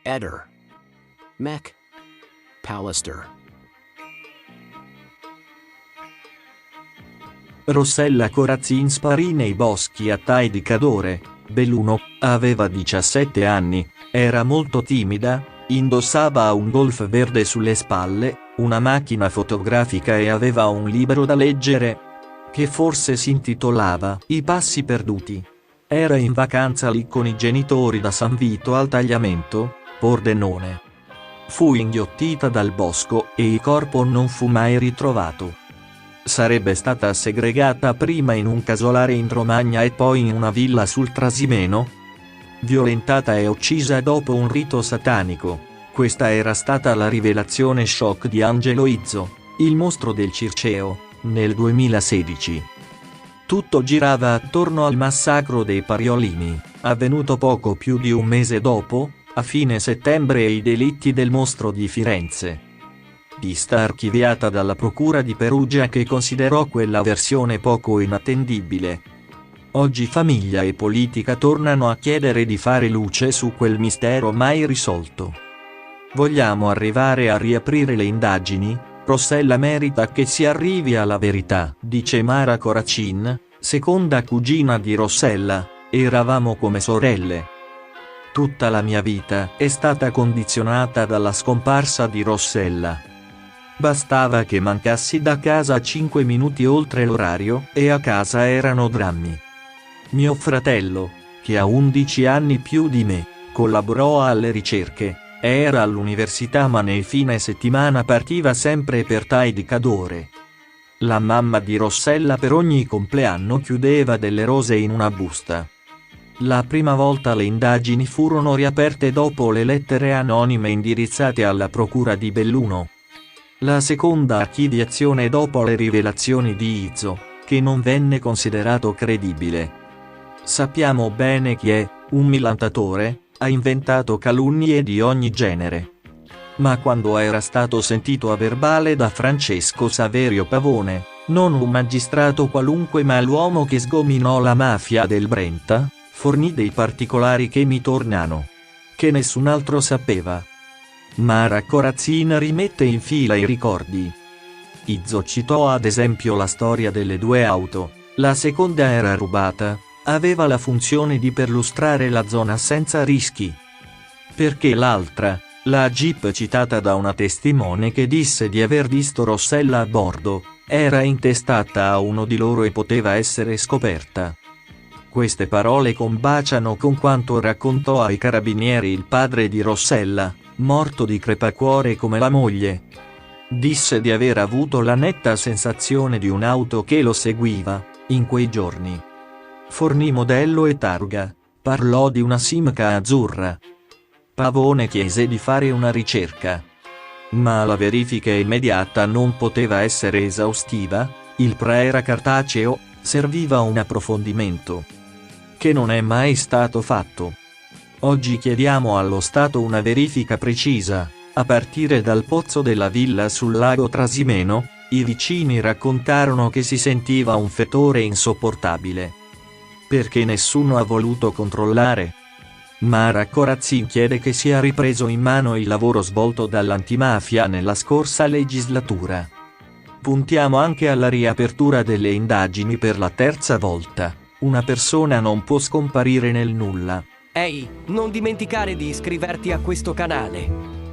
Eder. Mech. Pallister. Rossella Corazzin sparì nei boschi a Tide Cadore, Belluno, aveva 17 anni, era molto timida, indossava un golf verde sulle spalle, una macchina fotografica e aveva un libro da leggere, che forse si intitolava I passi perduti. Era in vacanza lì con i genitori da San Vito al Tagliamento, Pordenone. Fu inghiottita dal bosco e il corpo non fu mai ritrovato. Sarebbe stata segregata prima in un casolare in Romagna e poi in una villa sul Trasimeno. Violentata e uccisa dopo un rito satanico. Questa era stata la rivelazione shock di Angelo Izzo, il mostro del Circeo, nel 2016. Tutto girava attorno al massacro dei Pariolini, avvenuto poco più di un mese dopo, a fine settembre, e i delitti del mostro di Firenze. Pista archiviata dalla Procura di Perugia, che considerò quella versione poco inattendibile. Oggi famiglia e politica tornano a chiedere di fare luce su quel mistero mai risolto. Vogliamo arrivare a riaprire le indagini. Rossella merita che si arrivi alla verità, dice Mara Corazzin, seconda cugina di Rossella. Eravamo come sorelle. Tutta la mia vita è stata condizionata dalla scomparsa di Rossella. Bastava che mancassi da casa 5 minuti oltre l'orario e a casa erano drammi. Mio fratello, che ha 11 anni più di me, collaborò alle ricerche, era all'università ma nei fine settimana partiva sempre per Tide Cadore. La mamma di Rossella per ogni compleanno chiudeva delle rose in una busta. La prima volta le indagini furono riaperte dopo le lettere anonime indirizzate alla procura di Belluno. La seconda archiviazione dopo le rivelazioni di Izzo, che non venne considerato credibile. Sappiamo bene chi è, un milantatore, ha inventato calunnie di ogni genere. Ma quando era stato sentito a verbale da Francesco Saverio Pavone, non un magistrato qualunque ma l'uomo che sgominò la mafia del Brenta, fornì dei particolari che mi tornano. Che nessun altro sapeva. Mara Corazzin rimette in fila i ricordi. Izzo citò ad esempio la storia delle 2 auto, la seconda era rubata, aveva la funzione di perlustrare la zona senza rischi. Perché l'altra, la Jeep citata da una testimone che disse di aver visto Rossella a bordo, era intestata a uno di loro e poteva essere scoperta. Queste parole combaciano con quanto raccontò ai carabinieri il padre di Rossella, morto di crepacuore come la moglie. Disse di aver avuto la netta sensazione di un'auto che lo seguiva, in quei giorni. Fornì modello e targa, parlò di una Simca azzurra. Pavone chiese di fare una ricerca. Ma la verifica immediata non poteva essere esaustiva, il PRA era cartaceo, serviva un approfondimento. Che non è mai stato fatto. Oggi chiediamo allo Stato una verifica precisa, a partire dal pozzo della villa sul lago Trasimeno. I vicini raccontarono che si sentiva un fetore insopportabile. Perché nessuno ha voluto controllare? Mara Corazzin chiede che sia ripreso in mano il lavoro svolto dall'antimafia nella scorsa legislatura. Puntiamo anche alla riapertura delle indagini per la 3ª volta. Una persona non può scomparire nel nulla. Ehi, non dimenticare di iscriverti a questo canale.